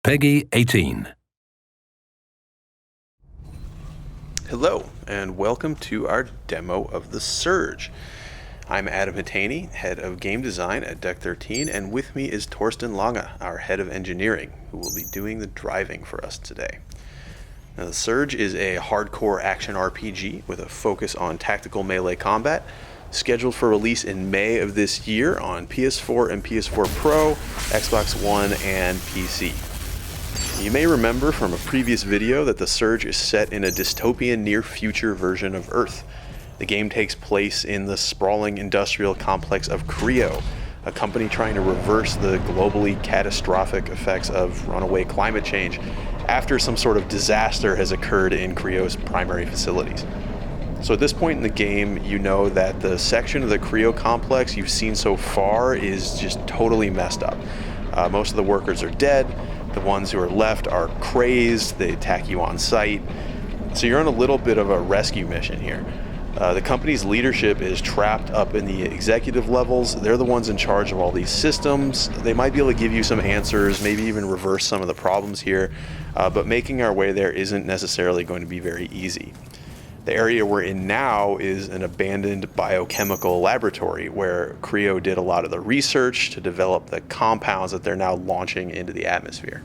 Peggy 18. Hello, and welcome to our demo of The Surge. I'm Adam Hatani, head of game design at Deck 13, and with me is Torsten Lange, our head of engineering, who will be doing the driving for us today. Now, The Surge is a hardcore action RPG with a focus on tactical melee combat, scheduled for release in May of this year on PS4 and PS4 Pro, Xbox One, and PC. You may remember from a previous video that The Surge is set in a dystopian near-future version of Earth. The game takes place in the sprawling industrial complex of Creo, a company trying to reverse the globally catastrophic effects of runaway climate change after some sort of disaster has occurred in Creo's primary facilities. So at this point in the game, you know that the section of the Creo complex you've seen so far is just totally messed up. Most of the workers are dead. The ones who are left are crazed. They attack you on sight. So you're on a little bit of a rescue mission here. The company's leadership is trapped up in the executive levels. They're the ones in charge of all these systems. They might be able to give you some answers, maybe even reverse some of the problems here, but making our way there isn't necessarily going to be very easy. The area we're in now is an abandoned biochemical laboratory where Creo did a lot of the research to develop the compounds that they're now launching into the atmosphere.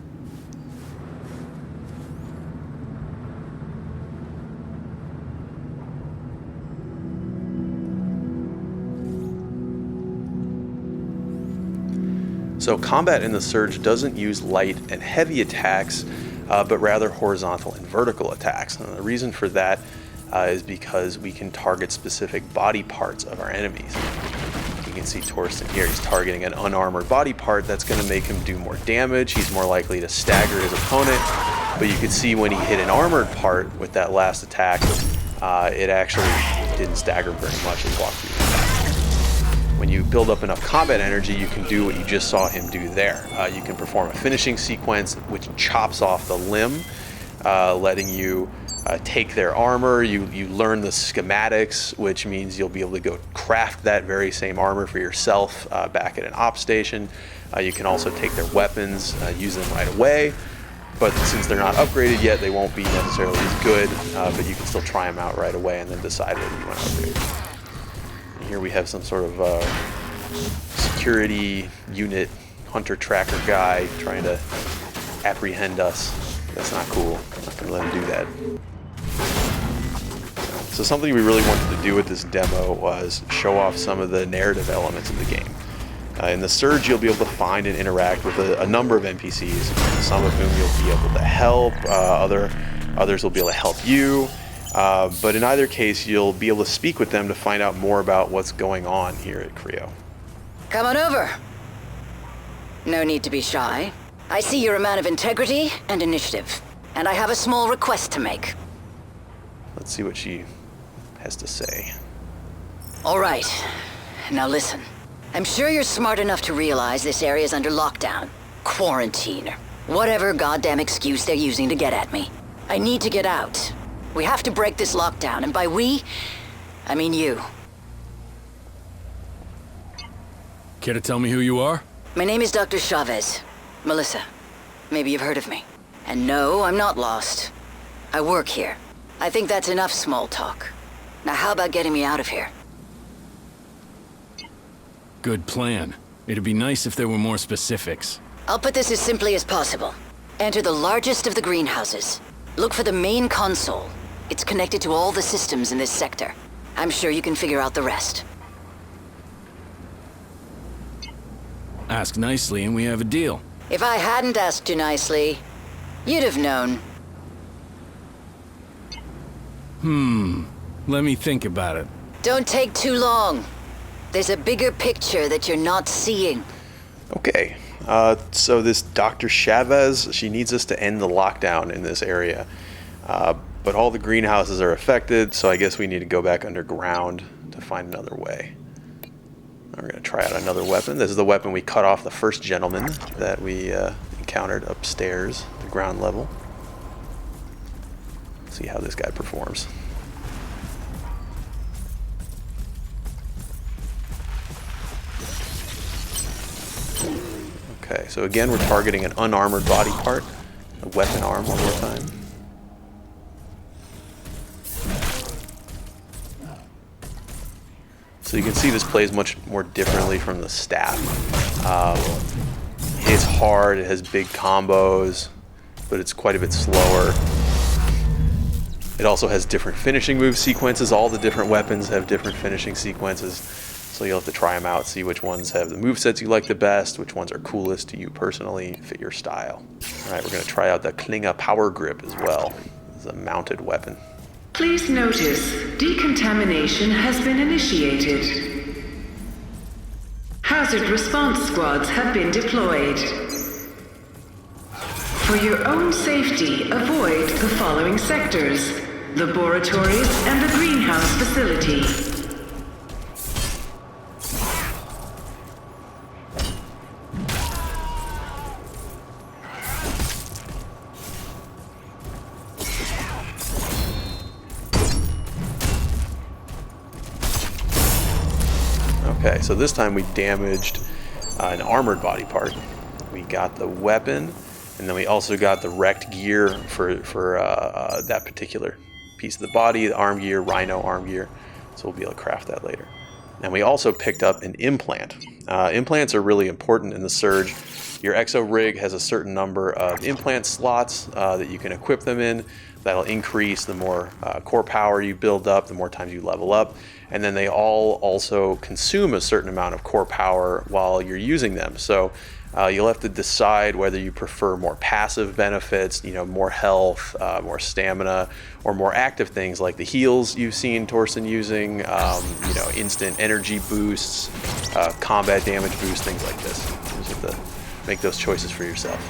So combat in The Surge doesn't use light and heavy attacks, but rather horizontal and vertical attacks. And the reason for that is because we can target specific body parts of our enemies. You can see Torsten here, he's targeting an unarmored body part that's going to make him do more damage. He's more likely to stagger his opponent, but you can see when he hit an armored part with that last attack, it actually didn't stagger very much and walked through the attack. When you build up enough combat energy, you can do what you just saw him do there. You can perform a finishing sequence which chops off the limb, letting you take their armor. You learn the schematics, which means you'll be able to go craft that very same armor for yourself back at an op station. You can also take their weapons, use them right away, but since they're not upgraded yet, they won't be necessarily as good, but you can still try them out right away and then decide whether you want to upgrade. And here we have some sort of security unit hunter tracker guy trying to apprehend us. That's not cool. I'm not going to let him do that. So something we really wanted to do with this demo was show off some of the narrative elements of the game. In The Surge, you'll be able to find and interact with a number of NPCs, some of whom you'll be able to help, others will be able to help you, but in either case, you'll be able to speak with them to find out more about what's going on here at Creo. Come on over. No need to be shy. I see you're a man of integrity and initiative, and I have a small request to make. Let's see what she has to say. All right. Now listen. I'm sure you're smart enough to realize this area is under lockdown, quarantine, or whatever goddamn excuse they're using to get at me. I need to get out. We have to break this lockdown, and by we, I mean you. Care to tell me who you are? My name is Dr. Chavez. Melissa. Maybe you've heard of me. And no, I'm not lost. I work here. I think that's enough small talk. Now how about getting me out of here? Good plan. It'd be nice if there were more specifics. I'll put this as simply as possible. Enter the largest of the greenhouses. Look for the main console. It's connected to all the systems in this sector. I'm sure you can figure out the rest. Ask nicely and we have a deal. If I hadn't asked you nicely, you'd have known. Let me think about it. Don't take too long. There's a bigger picture that you're not seeing. Okay, so this Dr. Chavez, she needs us to end the lockdown in this area. But all the greenhouses are affected, so I guess we need to go back underground to find another way. We're going to try out another weapon. This is the weapon we cut off the first gentleman that we encountered upstairs, the ground level. See how this guy performs. Okay, so again, we're targeting an unarmored body part. A weapon arm one more time. So you can see this plays much more differently from the staff. It's hard, it has big combos, but it's quite a bit slower. It also has different finishing move sequences. All the different weapons have different finishing sequences. So you'll have to try them out, see which ones have the movesets you like the best, which ones are coolest to you personally, fit your style. All right, we're going to try out the Klinga Power Grip as well. It's a mounted weapon. Please notice, decontamination has been initiated. Hazard response squads have been deployed. For your own safety, avoid the following sectors: laboratories and the greenhouse facility. Okay, so this time we damaged an armored body part. We got the weapon, and then we also got the wrecked gear for that particular piece of the body, the arm gear, Rhino arm gear. So we'll be able to craft that later. And we also picked up an implant. Implants are really important in the Surge. Your exo rig has a certain number of implant slots that you can equip them in. That'll increase the more core power you build up, the more times you level up. And then they all also consume a certain amount of core power while you're using them. So you'll have to decide whether you prefer more passive benefits, more health, more stamina, or more active things like the heals you've seen Torsten using, instant energy boosts, combat damage boosts, things like this. You just have to make those choices for yourself.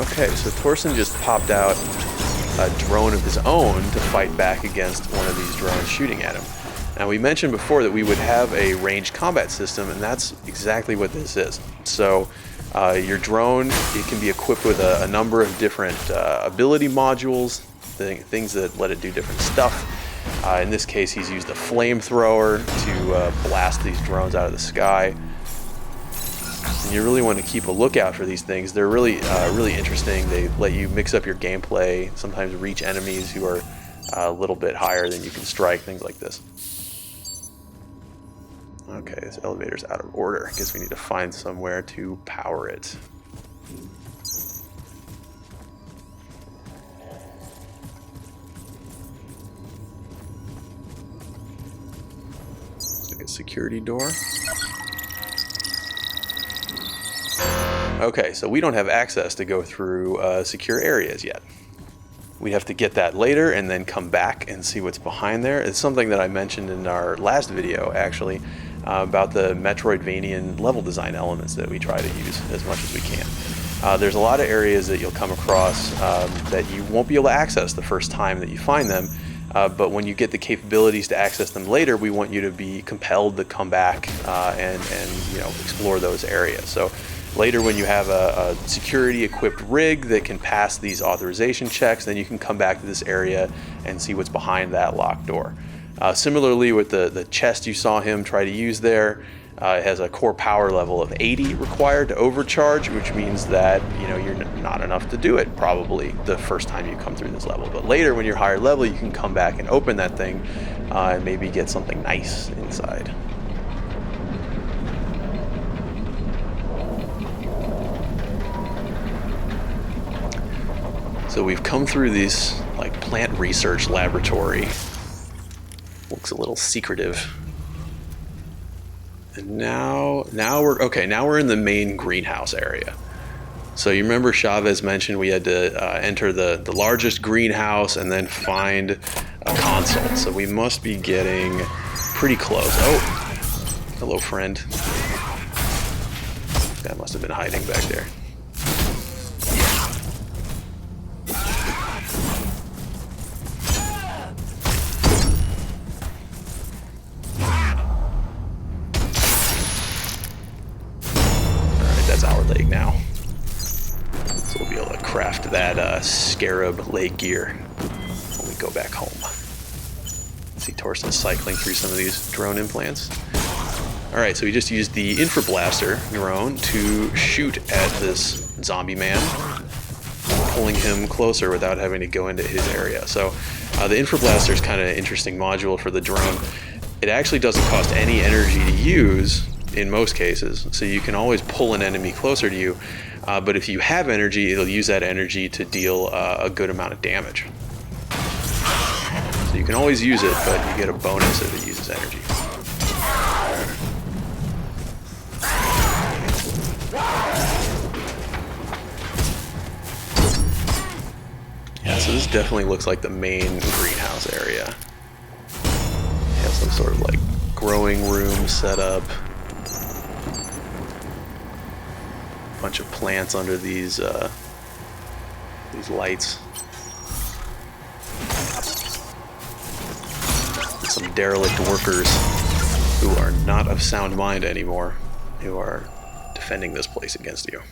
Okay, so Torsten just popped out a drone of his own to fight back against one of these drones shooting at him. Now, we mentioned before that we would have a ranged combat system, and that's exactly what this is. So your drone, it can be equipped with a number of different ability modules, things that let it do different stuff. In this case, he's used a flamethrower to blast these drones out of the sky. And you really want to keep a lookout for these things. They're really interesting. They let you mix up your gameplay, sometimes reach enemies who are a little bit higher than you can strike, things like this. Okay, this elevator's out of order. I guess we need to find somewhere to power it. Looks like a security door. Okay, so we don't have access to go through secure areas yet. We have to get that later and then come back and see what's behind there. It's something that I mentioned in our last video, actually, about the Metroidvanian level design elements that we try to use as much as we can. There's a lot of areas that you'll come across that you won't be able to access the first time that you find them, but when you get the capabilities to access them later, we want you to be compelled to come back and explore those areas. So later, when you have a security-equipped rig that can pass these authorization checks, then you can come back to this area and see what's behind that locked door. Similarly, with the chest you saw him try to use there, it has a core power level of 80 required to overcharge, which means that you're not enough to do it probably the first time you come through this level. But later, when you're higher level, you can come back and open that thing and maybe get something nice inside. So we've come through this plant research laboratory. Looks a little secretive. And now we're in the main greenhouse area. So you remember Chavez mentioned we had to enter the largest greenhouse and then find a console. So we must be getting pretty close. Oh, hello, friend. That must have been hiding back there. that scarab leg gear when we go back home. See Torsten cycling through some of these drone implants. Alright, so we just used the infrablaster drone to shoot at this zombie man, pulling him closer without having to go into his area. So the infrablaster is kind of an interesting module for the drone. It actually doesn't cost any energy to use in most cases, so you can always pull an enemy closer to you, but if you have energy, it'll use that energy to deal a good amount of damage. So you can always use it, but you get a bonus if it uses energy. Yeah, so this definitely looks like the main greenhouse area. It has some sort of like growing room set up. Bunch of plants under these lights. Some derelict workers who are not of sound mind anymore, who are defending this place against you.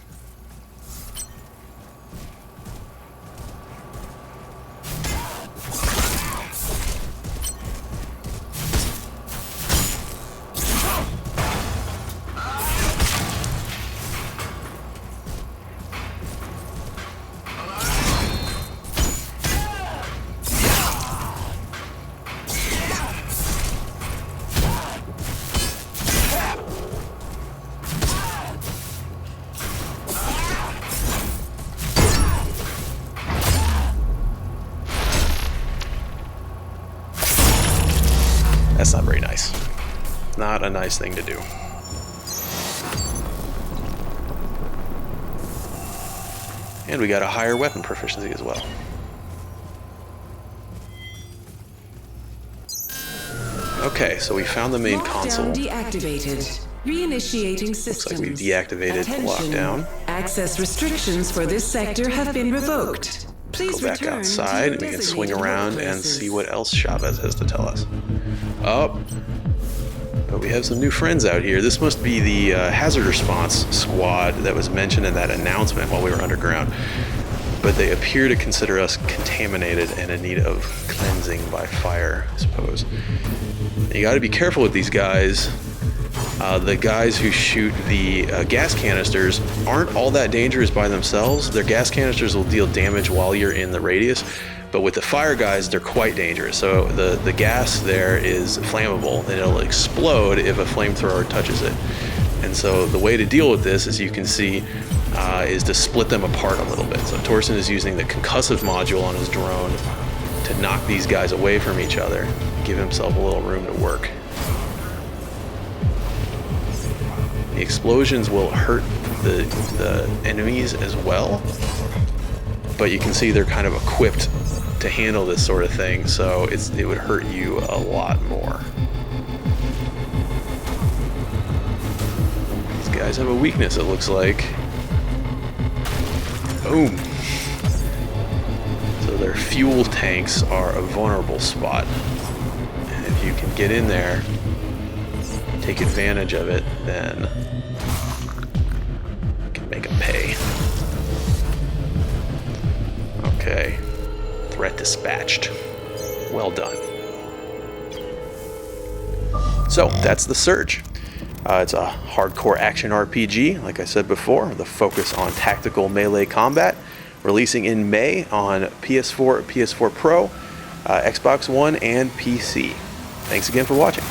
That's not very nice. Not a nice thing to do. And we got a higher weapon proficiency as well. Okay, so we found the main console. Deactivated. Reinitiating systems. Looks like we've deactivated the lockdown. Access restrictions for this sector have been revoked. Please go back outside and we can swing around and see what else Chavez has to tell us. Oh, but we have some new friends out here. This must be the hazard response squad that was mentioned in that announcement while we were underground. But they appear to consider us contaminated and in need of cleansing by fire, I suppose. You got to be careful with these guys. The guys who shoot the gas canisters aren't all that dangerous by themselves. Their gas canisters will deal damage while you're in the radius, but with the fire guys, they're quite dangerous. So the gas there is flammable, and it'll explode if a flamethrower touches it. And so the way to deal with this, as you can see, is to split them apart a little bit. So Torsten is using the concussive module on his drone to knock these guys away from each other, give himself a little room to work. The explosions will hurt the enemies as well, but you can see they're kind of equipped to handle this sort of thing, so it would hurt you a lot more. These guys have a weakness, it looks like. Boom. So their fuel tanks are a vulnerable spot, and if you can get in there, take advantage of it, then you can make them pay. Okay. Threat dispatched. Well done. So, that's The Surge. It's a hardcore action RPG, like I said before, with a focus on tactical melee combat, releasing in May on PS4, PS4 Pro, Xbox One, and PC. Thanks again for watching.